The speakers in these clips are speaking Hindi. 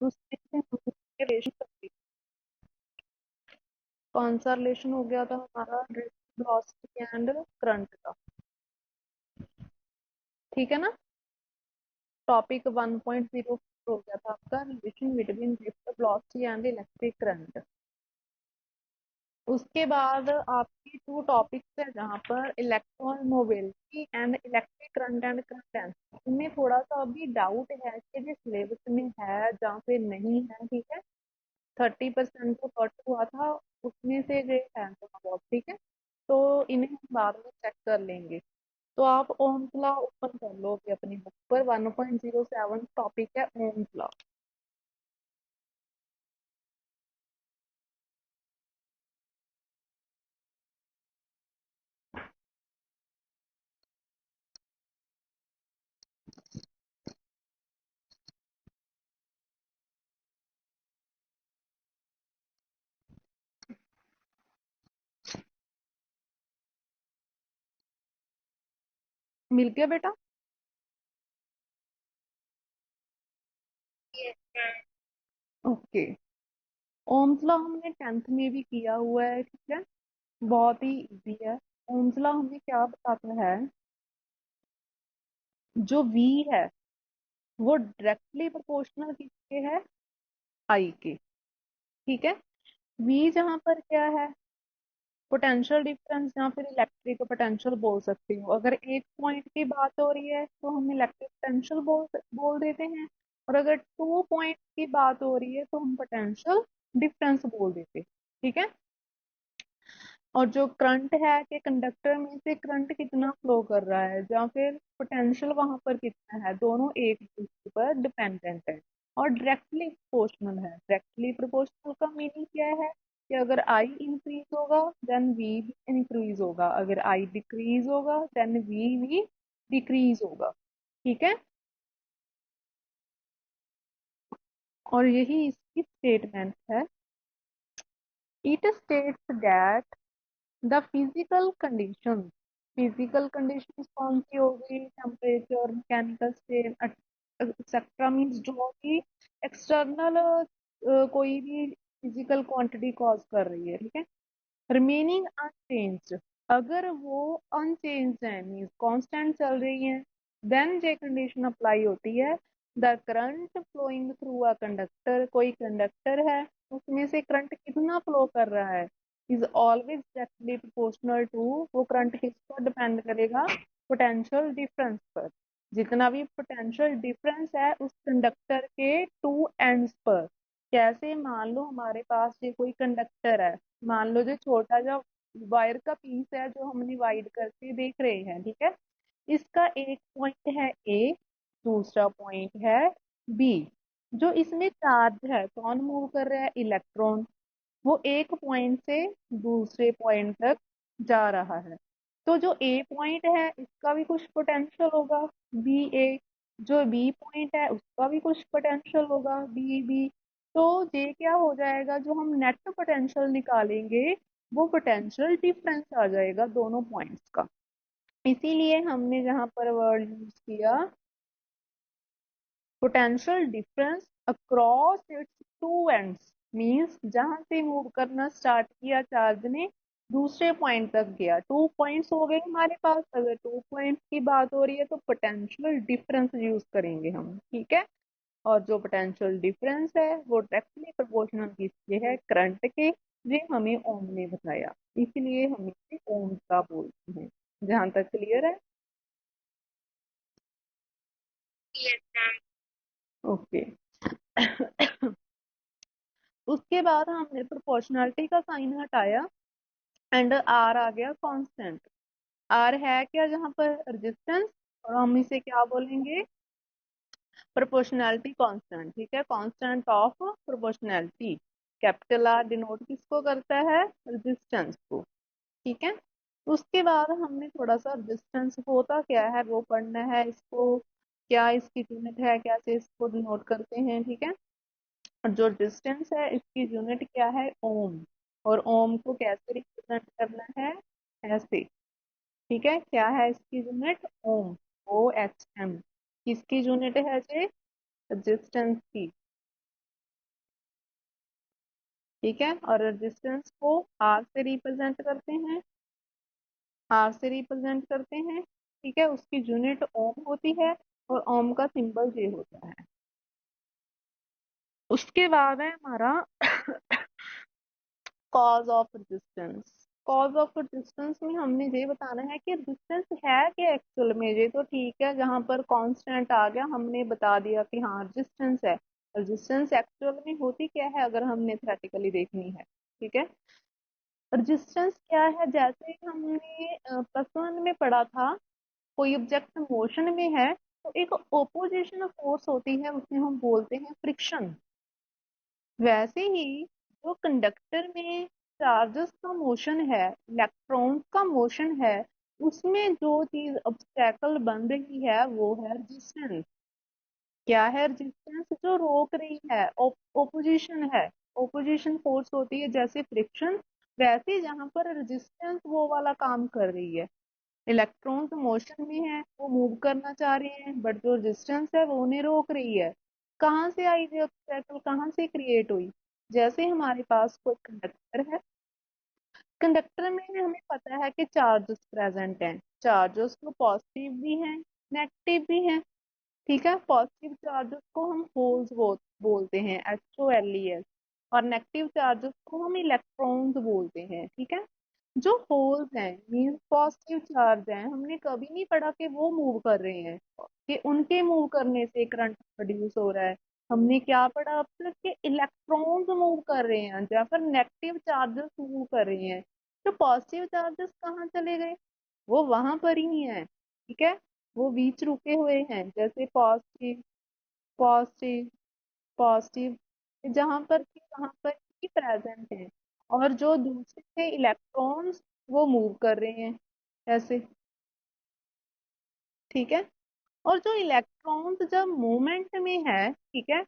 उसमें से हम रिलेशन, कौन सा रिलेशन हो गया था हमारा, वेलोसिटी एंड करंट का। ठीक है ना। टॉपिक 1.0 हो गया था आपका, relation between velocity and electric current. उसके बाद आपकी टू टॉपिक्स है जहाँ पर electron mobility and electric current and conductance. इनमें थोड़ा सा अभी डाउट है कि जो सिलेबस में है या फिर नहीं है। ठीक है, 30% तो कट हुआ था, उसमें से जो है थोड़ा बहुत। ठीक है, तो इन्हें हम बाद में चेक कर लेंगे। तो आप ओम्स लॉ ओपन कर लो अभी अपनी बुक पर। 1.07 टॉपिक है ओम्स लॉ। मिल गया बेटा? ओके। ओम्स लॉ हमने 10th में भी किया हुआ है। ठीक है, बहुत ही इजी है। ओम्स लॉ हमें क्या बताता है, जो वी है वो डायरेक्टली प्रोपोर्शनल किसके है, आई के। ठीक है, वी जहां पर क्या है, पोटेंशियल डिफरेंस या फिर इलेक्ट्रिक पोटेंशियल बोल सकती हूँ। अगर एक पॉइंट की बात हो रही है तो हम इलेक्ट्रिक पोटेंशियल बोल देते हैं, और अगर 2 पॉइंट की बात हो रही है तो हम पोटेंशियल डिफरेंस बोल देते हैं। ठीक है, और जो करंट है कि कंडक्टर में से करंट कितना फ्लो कर रहा है या फिर पोटेंशियल वहां पर कितना है, दोनों एक दूसरे पर डिपेंडेंट है और डायरेक्टली प्रोपोर्शनल है। डायरेक्टली प्रोपोर्शनल का मीनिंग क्या है कि अगर आई इंक्रीज होगा देन वी भी इंक्रीज होगा, अगर आई डिक्रीज होगा देन वी भी डिक्रीज होगा। ठीक है, और यही इसकी स्टेटमेंट है। It states that the physical conditions कौन सी होगी, temperature, mechanical state etcetera, means जो भी एक्सटर्नल कोई भी फिजिकल क्वांटिटी कॉज कर रही है। ठीक है, रिमेनिंग अनचेंज्ड, अगर वो अनचेंज्ड है मीन्स कांस्टेंट चल रही है, देन ये कंडीशन अप्लाई होती है। The current flowing through a conductor, कोई कंडक्टर है उसमें से करंट कितना फ्लो कर रहा है, is always directly proportional to, वो करंट किस पर डिपेंड करेगा, पोटेंशियल डिफरेंस पर। जितना भी पोटेंशियल डिफरेंस है उस कंडक्टर के टू एंड्स पर। कैसे, मान लो हमारे पास ये कोई कंडक्टर है, मान लो जो छोटा जो वायर का पीस है जो हम डिवाइड करके देख रहे हैं। ठीक है, इसका एक पॉइंट है ए, दूसरा पॉइंट है बी। जो इसमें चार्ज है, कौन मूव कर रहा है, इलेक्ट्रॉन, वो एक पॉइंट से दूसरे पॉइंट तक जा रहा है। तो जो ए पॉइंट है इसका भी कुछ पोटेंशियल होगा, बी ए। जो बी पॉइंट है उसका भी कुछ पोटेंशियल होगा, बी बी। तो ये क्या हो जाएगा, जो हम नेट पोटेंशियल निकालेंगे वो पोटेंशियल डिफरेंस आ जाएगा दोनों पॉइंट्स का। इसीलिए हमने जहां पर वर्ड यूज किया potential difference across its two ends, means जहां से मूव करना स्टार्ट किया चार्ज ने दूसरे पॉइंट तक गया। 2 पॉइंट्स हो गए हमारे पास, अगर 2 पॉइंट्स की बात हो रही है तो पोटेंशियल डिफरेंस यूज करेंगे हम। ठीक है, और जो पोटेंशियल डिफरेंस है वो डायरेक्टली प्रोपोर्शनल किसके है, करंट के। ये हमें ओम ने बताया, इसलिए हम इसे ओम का बोलते हैं। जहां तक क्लियर है? ओके। उसके बाद हमने प्रोपोर्शनलिटी का साइन हटाया एंड आर आ गया कांस्टेंट। आर है क्या जहाँ पर, रेजिस्टेंस, और हम इसे क्या बोलेंगे, प्रोपोर्शनैलिटी कांस्टेंट। ठीक है, constant of proportionality. Capital R denote किसको करता है, रेजिस्टेंस को। ठीक है, उसके बाद हमने थोड़ा सा रेजिस्टेंस होता क्या है वो पढ़ना है, इसको क्या इसकी यूनिट है, कैसे इसको डिनोट करते हैं। ठीक है, और जो रेजिस्टेंस है इसकी यूनिट क्या है, ओम। और ओम को कैसे रिप्रेजेंट करना है, ऐसे। ठीक है, क्या है इसकी यूनिट, ओम, ओ एच एम। किसकी यूनिट है ये, रेजिस्टेंस की। ठीक है, और रेजिस्टेंस को आर से रिप्रेजेंट करते हैं, आर से रिप्रेजेंट करते हैं। ठीक है, उसकी यूनिट ओम होती है और ओम का सिंबल जे होता है। उसके बाद है हमारा cause of resistance. Cause of resistance में हमने ये बताना है कि रेजिस्टेंस है क्या एक्चुअल में। ये तो ठीक है, जहां पर कांस्टेंट आ गया हमने बता दिया कि हाँ रेजिस्टेंस है। रेजिस्टेंस एक्चुअल में होती क्या है अगर हमने थ्योरेटिकली देखनी है। ठीक है, रेजिस्टेंस क्या है, जैसे हमने प्लस वन में पढ़ा था, कोई ऑब्जेक्ट मोशन में है तो एक ओपोजिशन फोर्स होती है, उसे हम बोलते हैं फ्रिक्शन। वैसे ही जो कंडक्टर में चार्जेस का मोशन है, इलेक्ट्रॉन्स का मोशन है, उसमें जो चीज ऑब्स्टेकल बन रही है वो है रेजिस्टेंस। क्या है रेजिस्टेंस, जो रोक रही है, ओपोजिशन है। ओपोजिशन फोर्स होती है जैसे फ्रिक्शन, वैसे जहां पर रेजिस्टेंस वो वाला काम कर रही है। इलेक्ट्रॉन्स मोशन में है, वो मूव करना चाह रहे हैं, बट जो रेजिस्टेंस है वो उन्हें रोक रही है। कहाँ से आई ये ऑब्स्टेकल, कहाँ से क्रिएट हुई। जैसे हमारे पास कोई कंडक्टर है, कंडक्टर में हमें पता है कि चार्जेस प्रेजेंट हैं। चार्जेस तो पॉजिटिव भी हैं, नेगेटिव भी हैं। ठीक है, पॉजिटिव चार्जेस को हम होल्स बोलते हैं, HOLES, और नेगेटिव चार्जेस को हम इलेक्ट्रॉन्स बोलते हैं। ठीक है, जो होल्स हैं मीन्स पॉजिटिव चार्ज हैं, हमने कभी नहीं पढ़ा कि वो मूव कर रहे हैं, कि उनके मूव करने से करंट प्रोड्यूस हो रहा है। हमने क्या पढ़ा अब तक कि इलेक्ट्रॉन्स मूव कर रहे हैं या फिर नेगेटिव चार्जेस मूव कर रहे हैं। तो पॉजिटिव चार्जेस कहाँ चले गए, वो वहां पर ही है। ठीक है, वो बीच रुके हुए हैं, जैसे पॉजिटिव, पॉजिटिव, पॉजिटिव, जहां पर वहां पर ही प्रेजेंट है। और जो दूसरे थे इलेक्ट्रॉन्स, वो मूव कर रहे हैं ऐसे। ठीक है, और जो इलेक्ट्रॉन्स जब मूवमेंट में है, ठीक है,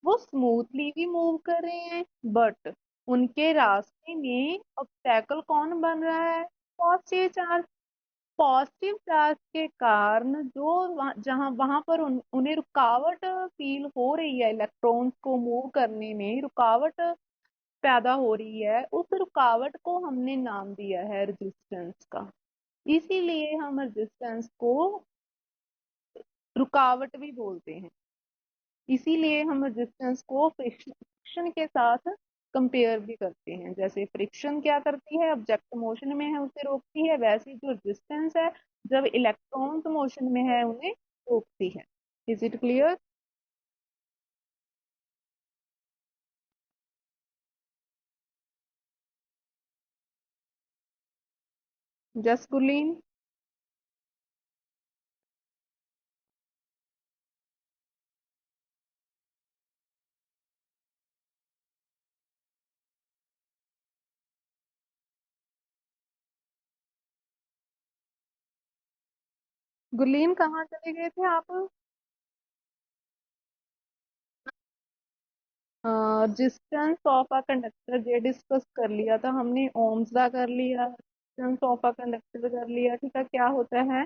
वो स्मूथली भी मूव कर रहे हैं, बट उनके रास्ते में ऑब्स्टेकल कौन बन रहा है, पॉजिटिव चार्ज। पॉजिटिव चार्ज के कारण जो जहां वहां पर उन्हें रुकावट फील हो रही है, इलेक्ट्रॉन्स को मूव करने में रुकावट पैदा हो रही है, उस रुकावट को हमने नाम दिया है रेजिस्टेंस का। इसीलिए हम रेजिस्टेंस को रुकावट भी बोलते हैं। इसीलिए हम रेजिस्टेंस को फ्रिक्शन के साथ कंपेयर भी करते हैं। जैसे फ्रिक्शन क्या करती है, ऑब्जेक्ट मोशन में है उसे रोकती है, वैसे ही जो रेजिस्टेंस है जब इलेक्ट्रॉन्स मोशन में है उन्हें रोकती है। Is it clear. Just Guleen. Guleen कहाँ चले गए थे आप। रेजिस्टेंस ऑफ अ कंडक्टर ये डिस्कस कर लिया था हमने, ओम्स का कर लिया, रेजिस्टेंस ऑफ अ कंडक्टर कर लिया। ठीक है, क्या होता है,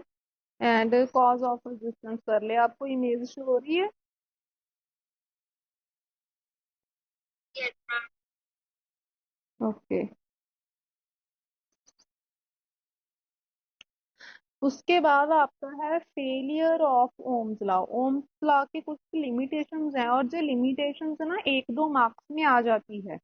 एंड कॉज ऑफ रेजिस्टेंस कर लिया। आपको इमेज शो हो रही है। ओके, उसके बाद आपका है failure of Ohm's law. Ohm's law की कुछ लिमिटेशंस हैं, और जो लिमिटेशंस है ना एक दो मार्क्स में आ जाती है।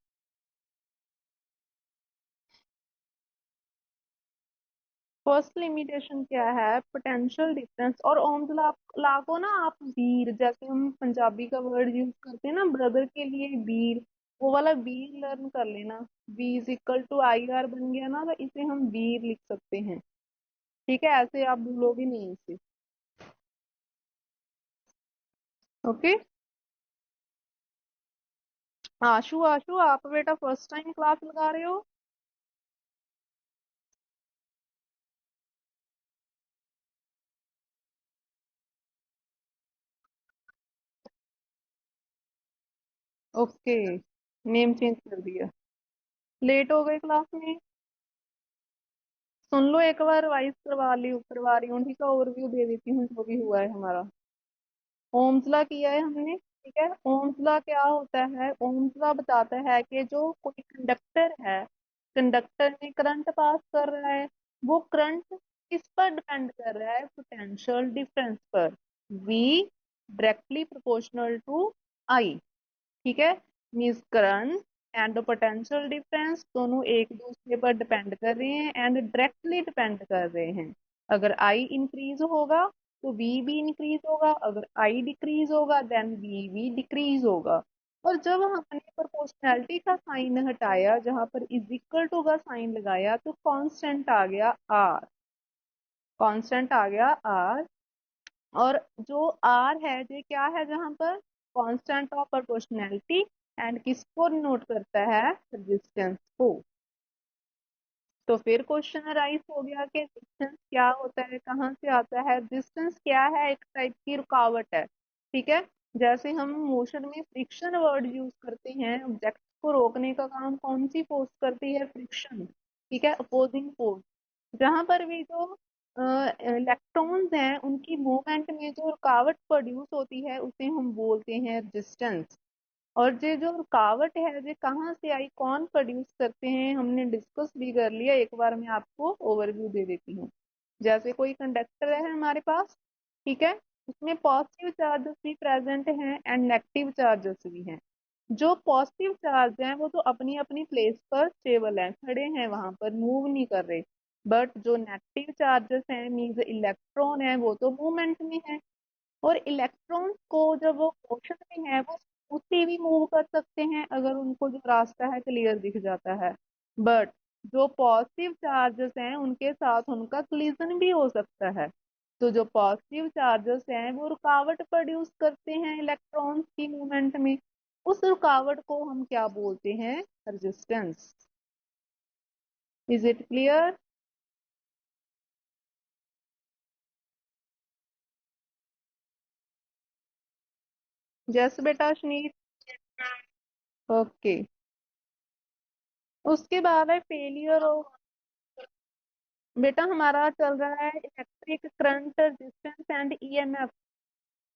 फर्स्ट लिमिटेशन क्या है, पोटेंशियल डिफरेंस। और ओम्स लॉ लॉ को ना आप वीर, जैसे हम पंजाबी का वर्ड यूज करते हैं ना ब्रदर के लिए वीर, वो वाला वीर लर्न कर लेना। V is equal to IR बन गया ना, तो इसे हम वीर लिख सकते हैं। ठीक है, ऐसे आप भूलोगे नहीं इसे। ओके, आशु, आशु आप बेटा फर्स्ट टाइम क्लास लगा रहे हो। ओके, नेम चेंज कर दिया, लेट हो गए क्लास में। सुन लो एक बार रिवाइज करवा रही हूँ। ठीक है, ओवरव्यू दे देती हूँ जो भी हुआ है हमारा। ओम्स लॉ किया है हमने, ठीक है, ओम्स लॉ क्या होता है? ओम्स लॉ बताता है कि जो कोई कंडक्टर है, कंडक्टर में करंट पास कर रहा है, वो करंट किस पर डिपेंड कर रहा है? पोटेंशियल डिफरेंस पर। V directly proportional to I। ठीक है, means current and potential difference दोनों एक दूसरे पर डिपेंड कर रहे हैं एंड डायरेक्टली डिपेंड कर रहे हैं। अगर आई इंक्रीज होगा तो वी भी इंक्रीज होगा, अगर आई डिक्रीज होगा देन वी भी डिक्रीज होगा। और जब हमने प्रोपोर्शनैलिटी का साइन हटाया, जहां पर इज इक्वल टू का साइन लगाया, तो कांस्टेंट आ गया आर। कांस्टेंट आ गया आर। और जो आर है ये क्या है जहां पर? Constant of proportionality. एंड किसको नोट करता है? रेजिस्टेंस को। तो फिर क्वेश्चन अराइज हो गया कि रेजिस्टेंस क्या होता है, कहाँ से आता है? रेजिस्टेंस क्या है? एक टाइप की रुकावट है। ठीक है, जैसे हम मोशन में फ्रिक्शन वर्ड यूज करते हैं, ऑब्जेक्ट को रोकने का काम कौन सी फोर्स करती है? फ्रिक्शन। ठीक है, अपोजिंग फोर्स। जहां पर भी जो इलेक्ट्रॉन्स हैं उनकी मूवमेंट में जो रुकावट प्रोड्यूस होती है उसे हम बोलते हैं रेजिस्टेंस। और ये जो रुकावट है ये कहाँ से आई, कौन प्रोड्यूस करते हैं, हमने डिस्कस भी कर लिया। एक बार मैं आपको ओवरव्यू दे देती हूँ। जैसे कोई कंडक्टर है हमारे पास, ठीक है, उसमें पॉजिटिव चार्जेस भी प्रेजेंट हैं एंड नेगेटिव चार्जेस भी हैं। जो पॉजिटिव चार्ज हैं वो तो अपनी अपनी प्लेस पर स्टेबल हैं, खड़े हैं वहां पर, मूव नहीं कर रहे। बट जो नेगेटिव चार्जेस हैं मीन्स इलेक्ट्रॉन है, वो तो मूवमेंट में है। और इलेक्ट्रॉन्स को जब वो मोशन में है वो स्मूथली भी मूव कर सकते हैं अगर उनको जो रास्ता है क्लियर दिख जाता है। बट जो पॉजिटिव चार्जेस हैं उनके साथ उनका क्लिजन भी हो सकता है। तो जो पॉजिटिव चार्जेस हैं वो रुकावट प्रोड्यूस करते हैं इलेक्ट्रॉन्स की मूवमेंट में। उस रुकावट को हम क्या बोलते हैं? रेजिस्टेंस। Is it clear? जस बेटा अश्नीत। ओके। उसके बाद है फेलियर ऑफ। बेटा हमारा चल रहा है electric current, resistance and EMF.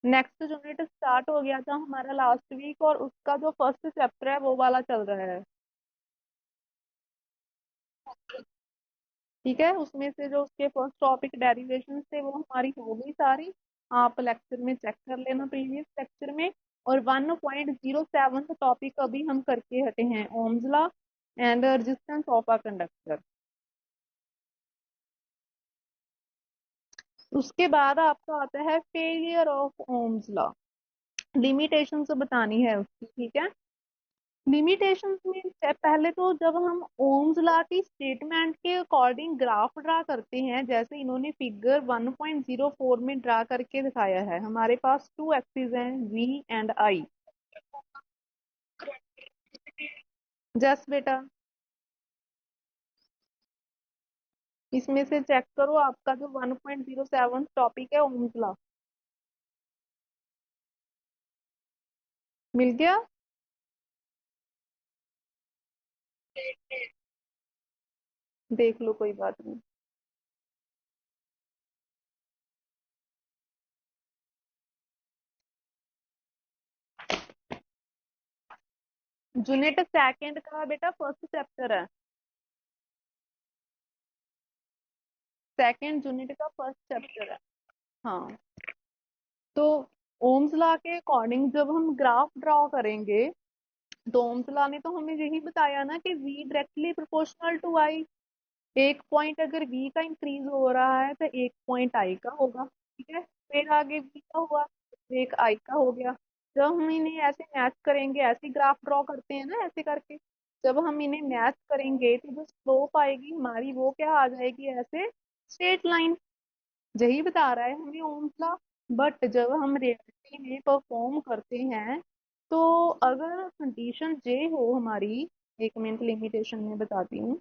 Next unit start हो गया था हमारा लास्ट वीक, और उसका जो फर्स्ट चैप्टर है वो वाला चल रहा है। ठीक है, उसमें से जो उसके फर्स्ट टॉपिक डेरिवेशन थे वो हमारी हो गई सारी। आप लेक्चर में चेक कर लेना प्रीवियस लेक्चर में। और 1.07 टॉपिक अभी हम करके हटे हैं, Ohm's law and resistance of a conductor. उसके बाद आपका आता है failure of Ohm's law. Limitation से बतानी है उसकी। ठीक है, लिमिटेशंस में पहले तो जब हम ओम्स लॉ की स्टेटमेंट के अकॉर्डिंग ग्राफ ड्रा करते हैं, जैसे इन्होंने फिगर 1.04 में ड्रा करके दिखाया है, हमारे पास टू एक्सिस हैं V एंड I। जस बेटा, इसमें से चेक करो आपका जो 1.07 टॉपिक है ओम्स लॉ मिल गया? देख लो, कोई बात नहीं। यूनिट सेकंड का बेटा फर्स्ट चैप्टर है। सेकंड यूनिट का फर्स्ट चैप्टर है। हाँ। तो ओम्स लॉ के अकॉर्डिंग जब हम ग्राफ ड्रॉ करेंगे, तो ओम्स लॉ ने तो हमें यही बताया ना कि V directly proportional to I। एक पॉइंट अगर V का इंक्रीज हो रहा है तो एक पॉइंट I का होगा। ठीक है, फिर आगे V का हुआ तो एक I का हो गया। जब हम इन्हें ऐसे मैच करेंगे, ऐसे ग्राफ ड्रॉ करते हैं ना ऐसे करके, जब हम इन्हें मैच करेंगे तो जो स्लोप आएगी हमारी वो क्या आ जाएगी? ऐसे स्ट्रेट लाइन। यही बता रहा है हमें ओम्स लॉ। बट जब हम रियलिटी में परफॉर्म करते हैं, तो अगर कंडीशन जे हो हमारी, एक मिनट लिमिटेशन में बताती हूँ।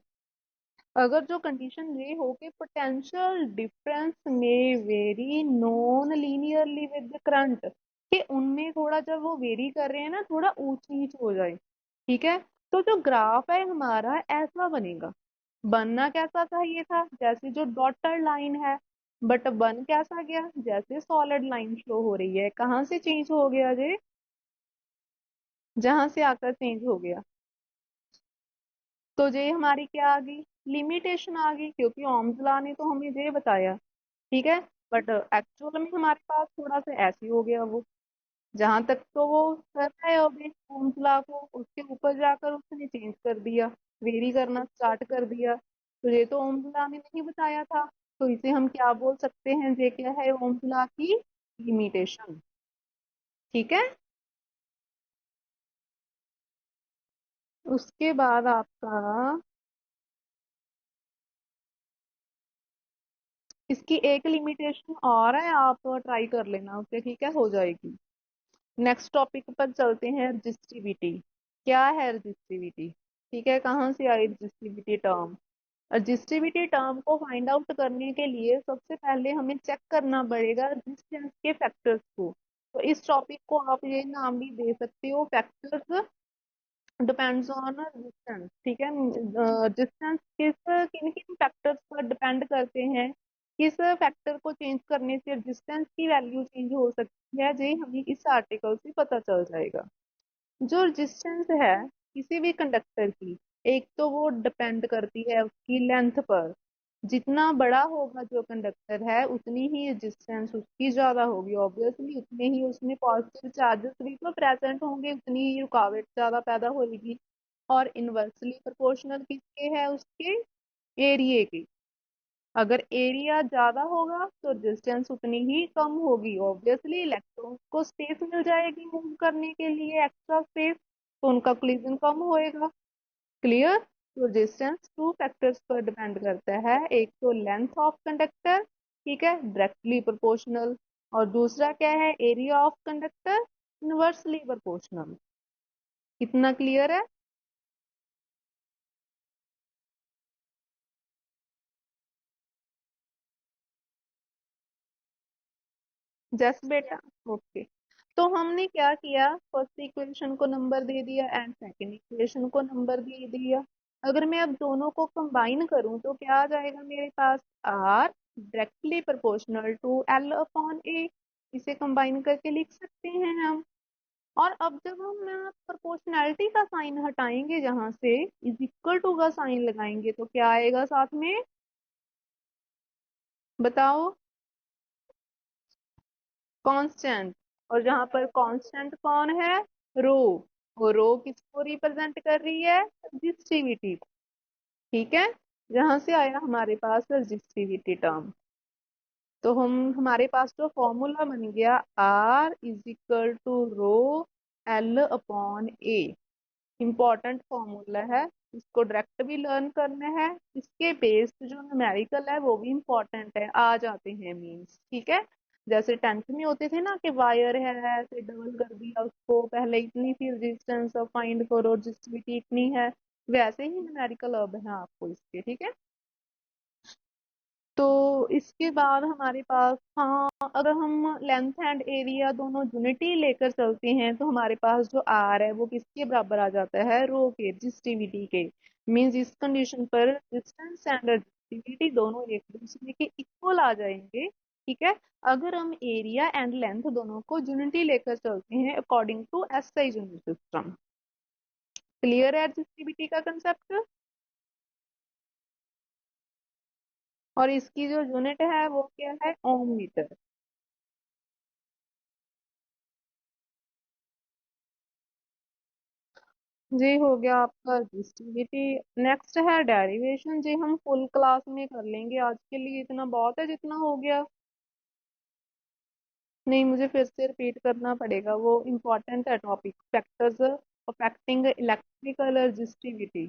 अगर जो कंडीशन ये हो कि पोटेंशियल डिफरेंस में very non linearly with the current, कि उनमें थोड़ा जब वो वेरी कर रहे हैं ना, थोड़ा ऊंच नीच हो जाए। ठीक है, तो जो ग्राफ है हमारा ऐसा बनेगा। बनना कैसा चाहिए था? जैसे जो डॉटर लाइन है। बट बन कैसा गया? जैसे सॉलिड लाइन शो हो रही है। कहाँ से चेंज हो गया ये? जहां से आकर चेंज हो गया। तो ये हमारी क्या आ गई, लिमिटेशन आ गई, क्योंकि ओम्स लॉ ने तो हमें ये बताया। ठीक है। बट एक्चुअल में हमारे पास थोड़ा सा ऐसे ही हो गया वो। जहां तक तो वो कर रहा है अभी ओम्स लॉ को, उसके ऊपर जाकर उसने चेंज कर दिया, वेरी करना स्टार्ट कर दिया। तो ये तो ओम्स लॉ ने नहीं बताया था। तो इसे हम क्या बोल सकते हैं, ये क्या है, ओम्स लॉ की लिमिटेशन। ठीक है। उसके बाद आपका इसकी एक लिमिटेशन और है, आप ट्राई कर लेना उसे, ठीक है, हो जाएगी। नेक्स्ट टॉपिक पर चलते हैं, रजिस्टिविटी। क्या है रजिस्टिविटी? ठीक है, कहाँ से आई रजिस्टिविटी टर्म? रजिस्टिविटी टर्म को फाइंड आउट करने के लिए सबसे पहले हमें चेक करना पड़ेगा रेजिस्टेंस के फैक्टर्स को। तो इस टॉपिक को आप ये नाम भी दे सकते हो, फैक्टर्स डिपेंड्स ऑन रेजिस्टेंस। ठीक है। रेजिस्टेंस किन किन फैक्टर्स पर डिपेंड करते हैं, किस फैक्टर को चेंज करने से रेजिस्टेंस की वैल्यू चेंज हो सकती है, ये हमें इस आर्टिकल से पता चल जाएगा। जो रेजिस्टेंस है किसी भी कंडक्टर की, एक तो वो डिपेंड करती है उसकी लेंथ पर। जितना बड़ा होगा जो कंडक्टर है उतनी ही रेजिस्टेंस उसकी ज्यादा होगी, ऑब्वियसली उतने ही उसमें पॉजिटिव चार्जेस भी तो प्रेजेंट होंगे, उतनी ही रुकावट ज्यादा पैदा होगी। और इनवर्सली प्रोपोर्शनल किसके है, उसके एरिया की। अगर एरिया ज्यादा होगा तो डिस्टेंस उतनी ही कम होगी, ऑब्वियसली इलेक्ट्रॉन को स्पेस मिल जाएगी मूव करने के लिए, एक्स्ट्रा स्पेस, तो उनका कोलिजन कम होएगा। क्लियर। तो डिस्टेंस टू फैक्टर्स पर डिपेंड करता है, एक तो लेंथ ऑफ कंडक्टर, ठीक है, डायरेक्टली प्रोपोर्शनल, और दूसरा क्या है, area of conductor, inversely proportional. कितना क्लियर है? जस्ट बेटा। ओके। तो हमने क्या किया, फर्स्ट इक्वेशन को नंबर दे दिया एंड सेकंड इक्वेशन को नंबर दे दिया। अगर मैं अब दोनों को कंबाइन करूं तो क्या आ जाएगा मेरे पास, R directly proportional to L upon A. इसे कंबाइन करके लिख सकते हैं हम। और अब जब हम प्रोपोर्शनैलिटी का साइन हटाएंगे, जहां से इज इक्वल टू का साइन लगाएंगे, तो क्या आएगा साथ में, बताओ? कांस्टेंट। और जहां पर कांस्टेंट कौन है, रो। और रो किसको रिप्रेजेंट कर रही है, रजिस्टिविटी। ठीक है। जहां से आया हमारे पास रजिस्टिविटी टर्म। तो हम हमारे पास जो फॉर्मूला बन गया, R is equal to rho L upon A. Important formula है, इसको डायरेक्ट भी लर्न करना है। इसके बेस्ड जो न्यूमेरिकल है वो भी इम्पॉर्टेंट है, आ जाते हैं मीन्स। ठीक है। जैसे टेंथ में होते थे ना कि वायर है ऐसे डबल कर दिया उसको, पहले इतनी सी रेजिस्टेंस और फाइंड करो रेजिस्टिविटी इतनी है, वैसे ही न्यूमेरिकल अब है आपको इसके। ठीक है। तो इसके बाद हमारे पास, हाँ, अगर हम लेंथ एंड एरिया दोनों यूनिटी लेकर चलते हैं तो हमारे पास जो आर है वो किसके बराबर आ जाता है, रो के, रजिस्टिविटी के। मींस इस कंडीशन पर डिस्टेंस एंड रजिस्टिविटी दोनों एक दूसरे के इक्वल आ जाएंगे। ठीक है। अगर हम एरिया एंड लेंथ दोनों को यूनिटी लेकर चलते हैं according to SI unit system. Clear है रजिस्टिविटी का कंसेप्ट? और इसकी जो यूनिट है वो क्या है, ओम मीटर। जी हो गया आपका रजिस्टिविटी। नेक्स्ट है डेरिवेशन, जी हम फुल क्लास में कर लेंगे, आज के लिए इतना बहुत है जितना हो गया। नहीं, मुझे फिर से रिपीट करना पड़ेगा, वो इम्पोर्टेंट है topic, factors affecting electrical resistivity.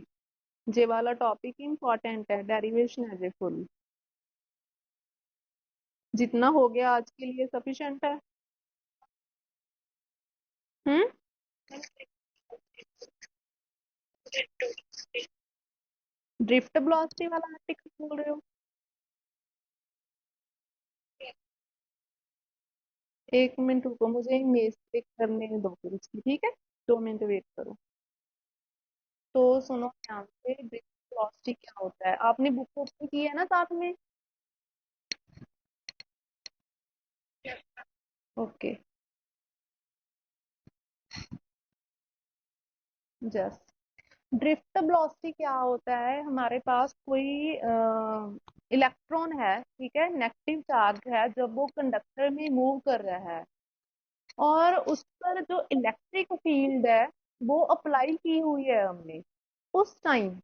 ये वाला टॉपिक इम्पोर्टेंट है, डेरिवेशन है ये फुल। जितना हो गया आज के लिए सफिशिएंट है। हम्म। ड्रिफ्ट वेलोसिटी वाला आर्टिकल बोल रहे हो? एक मिनट रुको, मुझे इमेज क्लिक करने दो फिर उसकी, ठीक है, 2 मिनट वेट करो। तो सुनो ध्यान से, ड्रिफ्ट वेलोसिटी क्या होता है, आपने बुक ओपन की है ना साथ में? ओके। जस्ट ड्रिफ्ट वेलोसिटी क्या होता है, हमारे पास कोई इलेक्ट्रॉन है, ठीक है, नेगेटिव चार्ज है, जब वो कंडक्टर में मूव कर रहा है और उस पर जो इलेक्ट्रिक फील्ड है वो अप्लाई की हुई है हमने, उस टाइम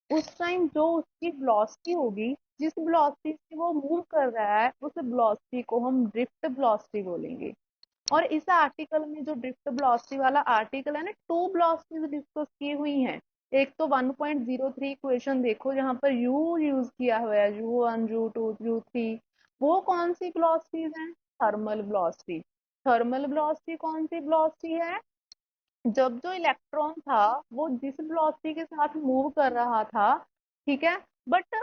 उस टाइम जो उसकी वेलोसिटी होगी, जिस वेलोसिटी से वो मूव कर रहा है, उस वेलोसिटी को हम ड्रिफ्ट वेलोसिटी बोलेंगे। और इस आर्टिकल में जो ड्रिफ्ट वेलोसिटी वाला आर्टिकल है ना, टू वेलोसिटीज डिस्कस की हुई हैं। एक तो 1.03 इक्वेशन देखो जहां पर यू यूज किया हुआ है, u1 u2 u3। वो कौन सी वेलोसिटीज हैं? Thermal velocity. थर्मल वेलोसिटी कौन सी वेलोसिटी है? जब जो इलेक्ट्रॉन था वो जिस वेलोसिटी के साथ मूव कर रहा था, ठीक है, बट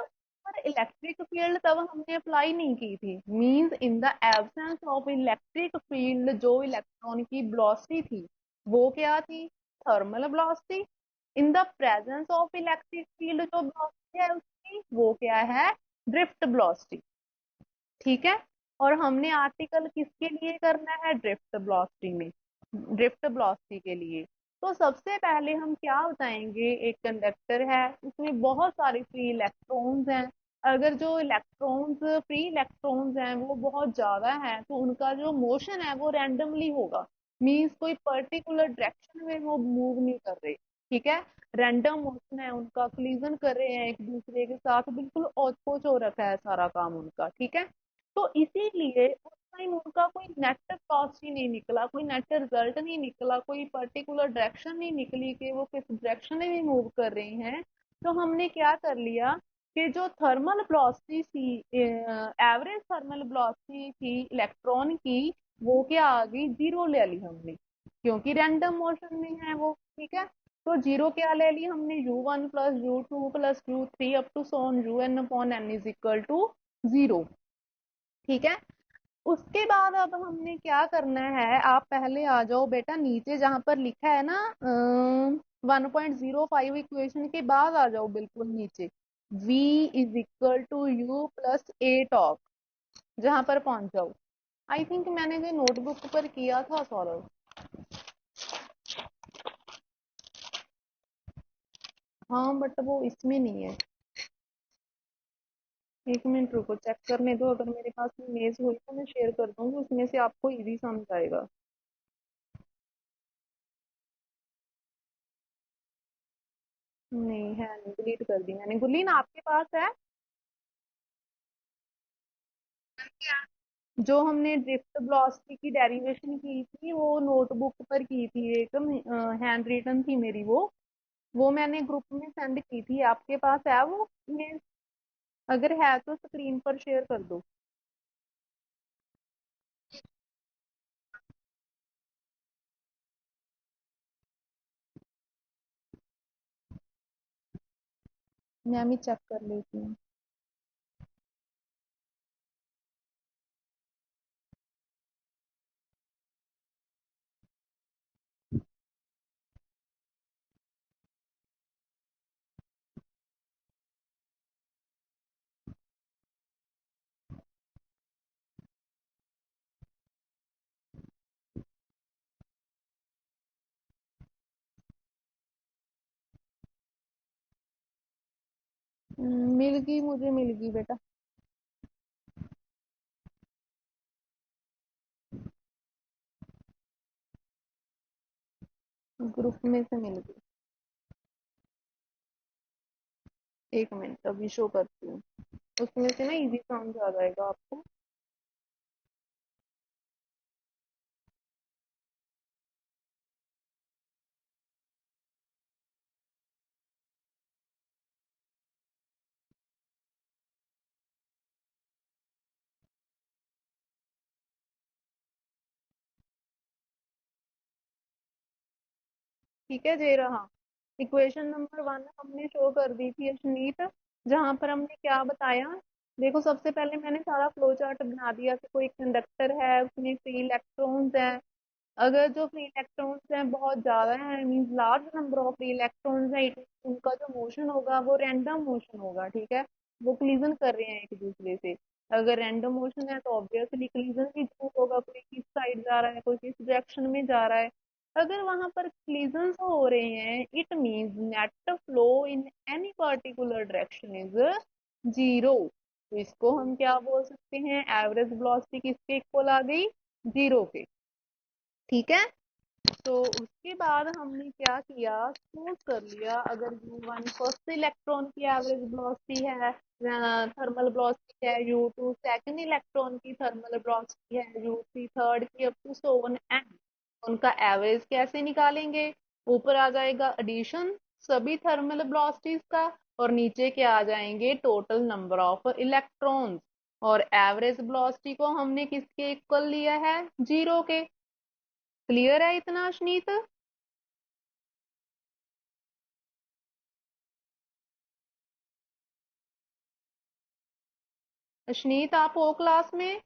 पर इलेक्ट्रिक फील्ड तब हमने अप्लाई नहीं की थी। Means in the absence of electric field जो इलेक्ट्रॉन की वेलोसिटी थी वो क्या थी? Thermal velocity. In the presence of electric field जो वेलोसिटी है उसकी वो क्या है? Drift velocity. ठीक है। और हमने आर्टिकल किसके लिए करना है? ड्रिफ्ट वेलोसिटी में, ड्रिफ्ट वेलोसिटी के लिए। तो सबसे पहले हम क्या बताएंगे, एक कंडक्टर है उसमें बहुत सारे फ्री इलेक्ट्रॉन्स हैं। अगर जो इलेक्ट्रॉन्स, फ्री इलेक्ट्रॉन्स हैं वो बहुत ज्यादा हैं तो उनका जो मोशन है वो रैंडमली होगा। मीन्स कोई पर्टिकुलर डायरेक्शन में वो मूव नहीं कर रहे, ठीक है, रैंडम मोशन है उनका, कोलिजन कर रहे हैं एक दूसरे के साथ, बिल्कुल औच पोच हो रखा है सारा काम उनका, ठीक है। तो इसीलिए उस टाइम उनका कोई नेट कॉस्ट ही नहीं निकला, कोई नेट रिजल्ट नहीं निकला, कोई पर्टिकुलर डायरेक्शन नहीं निकली कि वो किस डायरेक्शन में भी मूव कर रहे हैं। तो हमने क्या कर लिया कि जो थर्मल वेलोसिटी थी, एवरेज थर्मल वेलोसिटी थी इलेक्ट्रॉन की, वो क्या आ गई? जीरो ले ली हमने, क्योंकि रैंडम मोशन में है वो, ठीक है। तो जीरो क्या ले ली हमने? u1 plus u2 plus u3 up to so on un upon n is equal to zero, ठीक है। उसके बाद अब हमने क्या करना है, आप पहले आ जाओ बेटा नीचे जहां पर लिखा है ना 1.05 इक्वेशन के बाद आ जाओ बिल्कुल नीचे, v is equal to u plus a top, जहां पर पहुंच जाओ। आई थिंक मैंने जो नोटबुक पर किया था सॉल्व। हाँ बट वो इसमें नहीं है। एक मिनट रुको, चेक करने दो, अगर मेरे पास इमेज हुई तो मैं शेयर कर दूंगी, उसमें से आपको इजी समझ आएगा। नहीं है नहीं, डिलीट कर दी मैंने। गुलीन आपके पास है? जो हमने ड्रिफ्ट वेलोसिटी की डेरिवेशन की थी वो नोटबुक पर की थी, एक हैंड रिटन थी मेरी वो मैंने ग्रुप में सेंड की थी, आपके पास है वो इमेज? अगर है तो स्क्रीन पर शेयर कर दो। मैं भी चेक कर लेती हूँ। मिल गई, मुझे मिल गई बेटा, ग्रुप में से मिल गई। एक मिनट अभी शो करती हूँ, उसमें से ना इजी समझ आ जाएगा आपको। ठीक है, दे रहा। इक्वेशन नंबर 1 हमने शो कर दी थी अशनीत, जहां पर हमने क्या बताया। देखो सबसे पहले मैंने सारा फ्लो चार्ट बना दिया कि कोई कंडक्टर है, उसमें फ्री इलेक्ट्रॉन्स हैं। अगर जो फ्री इलेक्ट्रॉन्स हैं बहुत ज्यादा है, means large number of free electrons है, उनका जो मोशन होगा वो रैंडम मोशन होगा, ठीक है। वो कोलिजन कर रहे हैं एक दूसरे से। अगर रैंडम मोशन है तो ऑब्वियसली कोलिजन भी जरूर होगा, कोई किस साइड जा रहा है, कोई किस डायरेक्शन में जा रहा है। अगर वहां पर collisions हो रहे हैं, it means net flow in any particular direction is zero. तो इसको हम क्या बोल सकते हैं, एवरेज वेलोसिटी किसके इक्वल आ गई, जीरो के। ठीक है। तो उसके बाद हमने क्या किया, सपोज कर लिया अगर U1 फर्स्ट इलेक्ट्रॉन की एवरेज वेलोसिटी है, थर्मल वेलोसिटी है U2 सेकंड इलेक्ट्रॉन की थर्मल वेलोसिटी है U3 थर्ड की, up to so on N. उनका एवरेज कैसे निकालेंगे, ऊपर आ जाएगा एडिशन सभी थर्मल वेलोसिटीज का, और नीचे क्या आ जाएंगे, टोटल नंबर ऑफ इलेक्ट्रॉन्स। और एवरेज वेलोसिटी को हमने किसके इक्वल लिया है, जीरो के। क्लियर है इतना अश्नीत। अश्नीत आप हो क्लास में।